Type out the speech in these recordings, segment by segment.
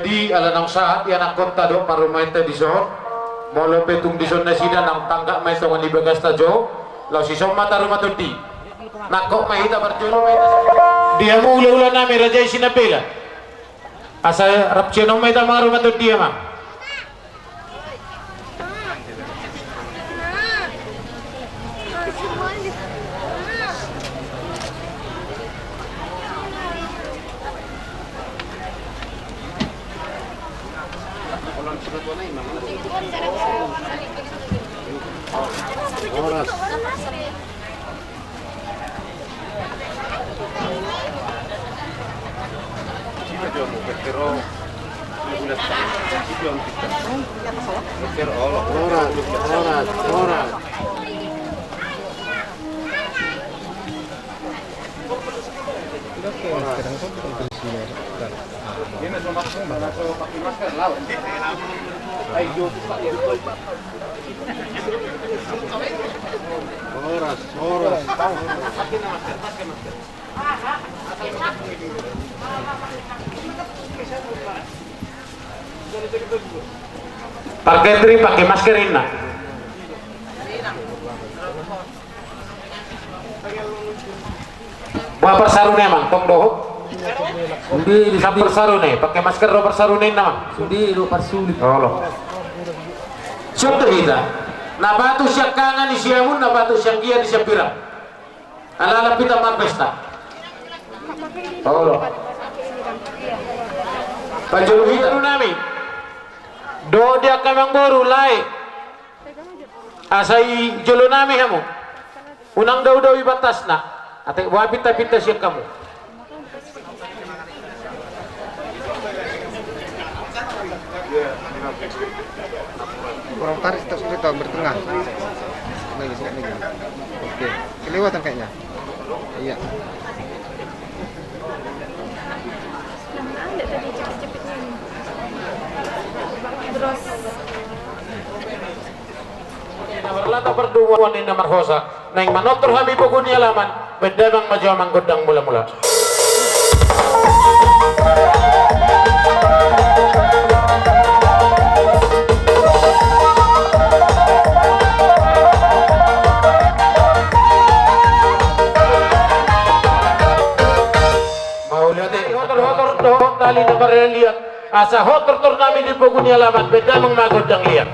di ala nang saat ya nak konta do parumaita di so molo petung di zona sida nang tangga mai tongan di bagas tajo law si somma taruma di nakok mai ita berjono mai dia mu ula nami raja sinapela asa rapcheno mai ta maruma to dia mah pakai tri pakai masker ini buat persarune emang tong doh Sudi bisa persarune pakai masker ro persarune nama sudi lu parsulit. Allah contoh kita na batu syakangan di siamun na batu syakia di syapira ala pita mapesta Allah pajulu kita nami do dia kamang boru lai asai jolo nami hamu unang daw ibatas na ate wa pita siya kamu Kurang tarik terus kita bertengah. Lagi sekali lagi. Oke, kelewatan kayaknya. Iya. Berlata berdua ni nomor hosa neng manotor habi pokoknya laman bedamang majamang godang mula-mula mau lihat hotor doh tali nomor lihat asa hotor nami di pokoknya laman bedamang magodang lihat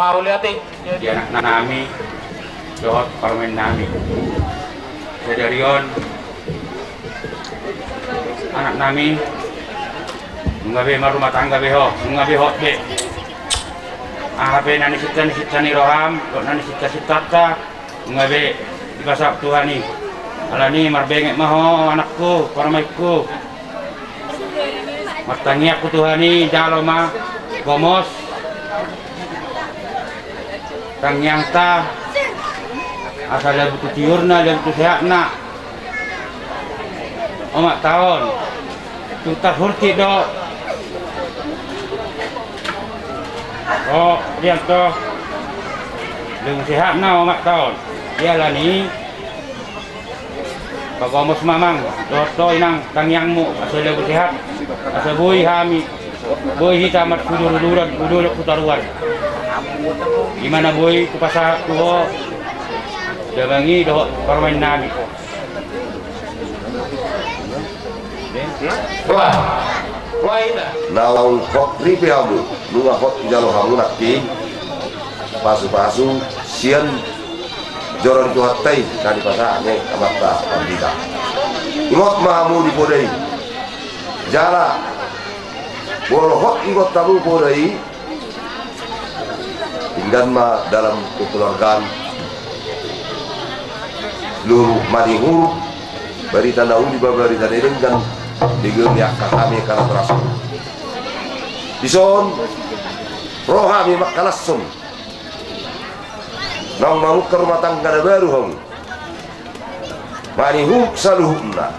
Mau lihatin. Di anak nami, dohot parmen nami. Sedarion, anak nami, ngabe marumah tangga beho, ngabe hot be. Ahabe nani sita ni roham, kok nani sita ngabe dipasap Tuhan ni. Alani marbengek maho anakku, parmaiku. Martangi aku Tuhan ni jalo ma gomos. Tangyang ta asal dia butuh tiurna, dia butuh sehatna. Omak tahun kita hurti do. Oh, dia to dengan sehatna omak tahun. Dialah ni pagomos mamang do inang tangyangmu asal dia butuh sehat. Asal boy hami boy hitamat kudur putaruan. Gimana boy ku pasah tuho dabangi doh parmain nabi. Wah ina. Naung hot ripe hamu, nunga hot jalo hamu nakti, pasu sian joron tu hatai kali pasah ne amata pambida. Ingot mahamu di podai, jala bolo hot ingot tamu podai, tinggal ma dalam kekeluargaan seluruh mani huruf berita naung di berita dengan digem ya kahami kana terasa dison rohami makalasum nang mau ke rumah tangga baru hong mani huruf saluhna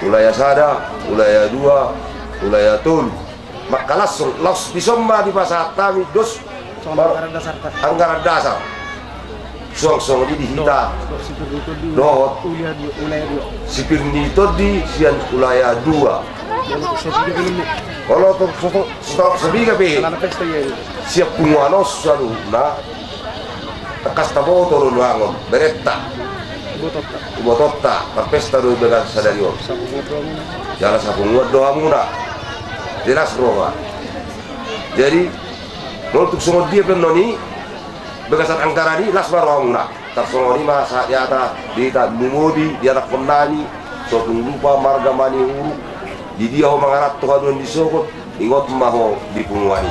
ulaya sada ulaya dua ulaya tul makalasum los disomba di pasar tami dos anggaran dasar song di hita dohot sipir ni todi sian ulaya dua kalau stok sebiga pe siap punguanos salu na tekas tabo turun wangon beretta ibototta perpesta do dengan sadarion jala sapunguat doa muna jelas roha jadi untuk semua dia penoni begasan angkarani lasmar wangna tarsongoni masa di atas di tak mumudi di anak penani sopung lupa marga mani huru di dia ho mangarat Tuhan di sokot ingot maho di punguani.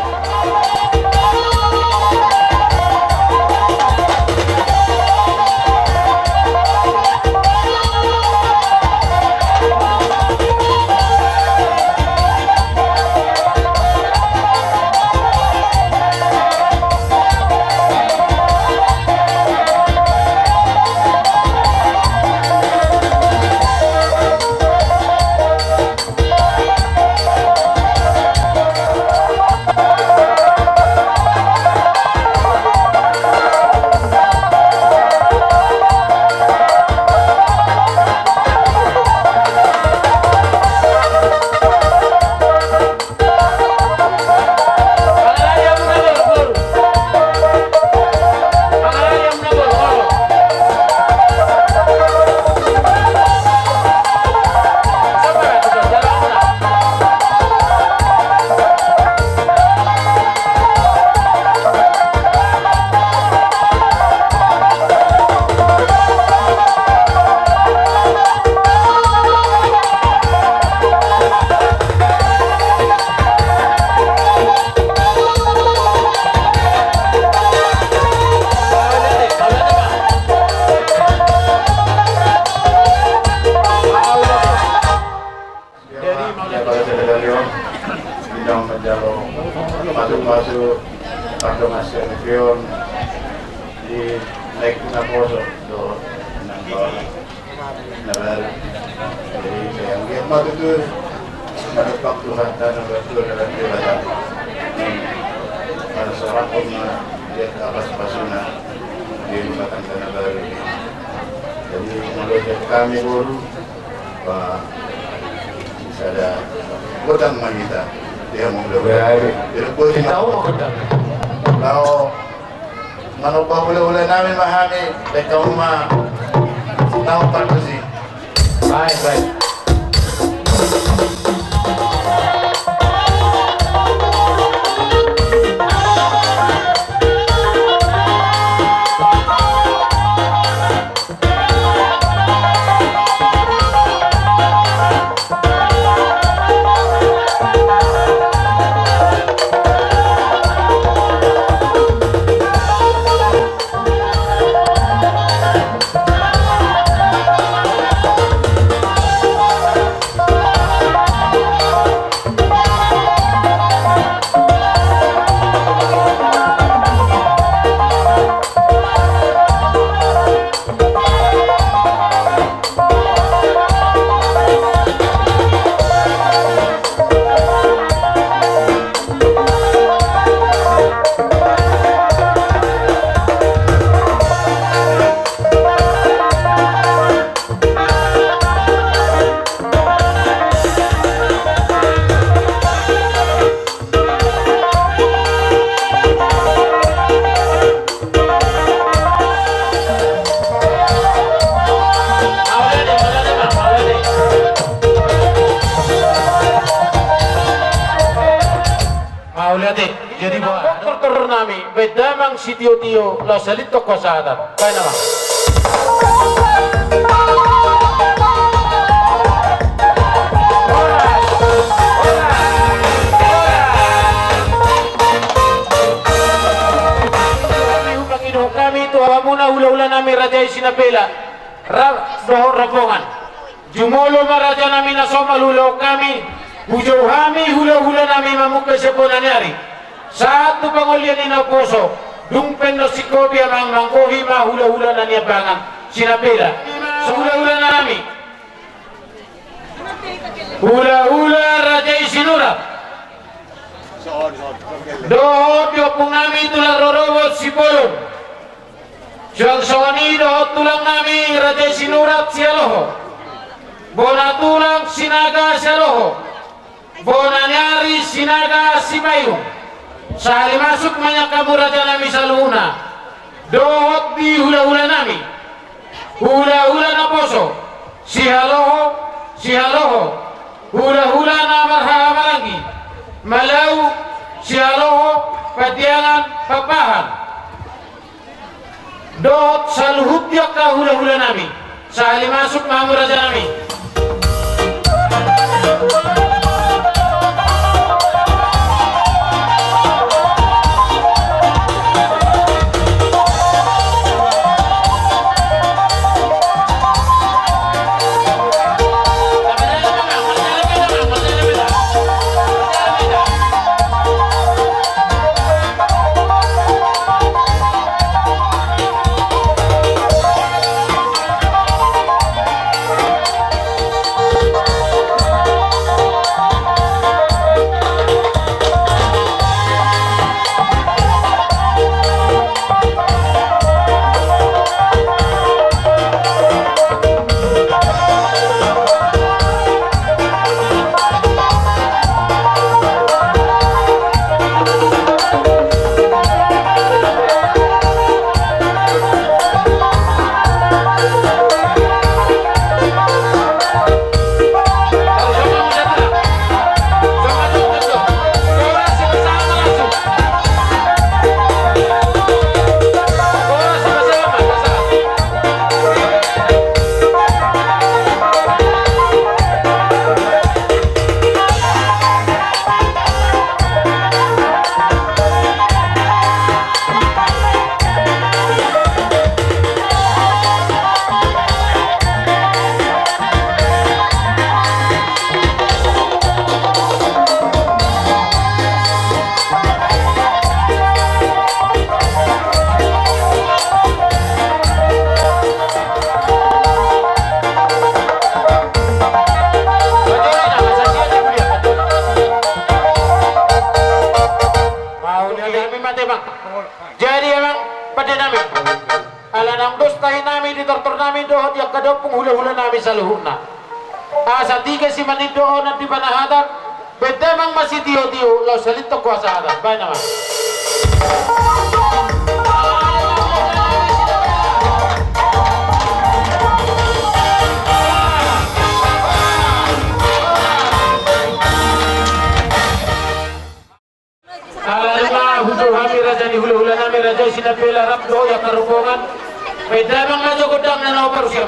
Masuk atau masuk film di naik na poso do nabar jadi yang dia matu tu madapak Tuhan dan betul dalam dewasa pada seorang pun dia atas pasuna di rumah tangga nabar jadi menurut kami guru bisa ada hutang kita dia mau beli dia tahu mau kalau mana boleh namin mahami dekat rumah tahu tak sih baik Mau lihat jadi buat dokter nami bedamang si tio lo salit to kuasaan kaya naman kami itu muna hula-hula nami raja Sinapela dohor rapongan jumolo maraja nami nasomal hula kami bujau kami hula-hula nami mamuka seponanyari satu pangolian ina poso dumpen no sikobia mang mangkohi ma hula-hula nani abangan Sinapela hula-hula nami hula-hula raja Sinura dohor diopung nami tulang rorobot sipolon Juang soni dohot tulang nami raja Sinurat sialoho bona tulang sinaga sialoho bona nyari sinaga simayung sehari masuk banyak kamu raja nami saluna dohot di hula-hula nami hula-hula naposo sihaloho hula-hula namarhama lagi malau sihaloho patiangan papahan dot saluhut dia ka hula-hula nami sehari masuk mamu raja nami jadi emang pada nami alanang dos tahi nami di dokter nami dohot yang kadopung hula-hula nami saluhuna asa tiga si manit dohot nanti panahadan beda emang masih tio-tio lo salito kuasa hadan banyak mas hula-hula nami raja Sinapela rapdo ya karupungan beda bang aja godang na naopar siya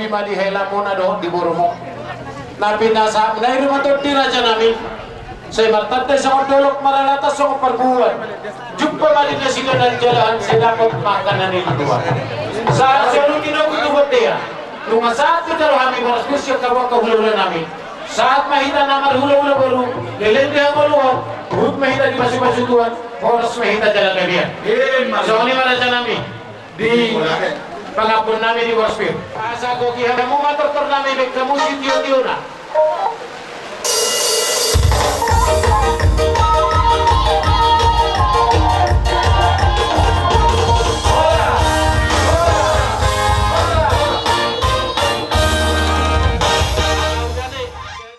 bima di hela muna do di burumo. Nabi nasa menai rumah tu di raja namin. Saya bertanda sama dolok maralata sama perbuan. Jumpa balik na sila ng jalan, saya dapat makanan ni dua. Saat saya lukin ako tubot dia. Nung saat itu dalam kami beraskus siya kawa kahululan namin. Saat mahita namar hula-hula baru, lelende ang maluwag, hut mahita di basu-basu tuan, oras mahita jalan lebihan. So ini raja namin di pangapun namin di Warspir. Asa ko kiha mo mator namin kamu si tiyo-tiyo na.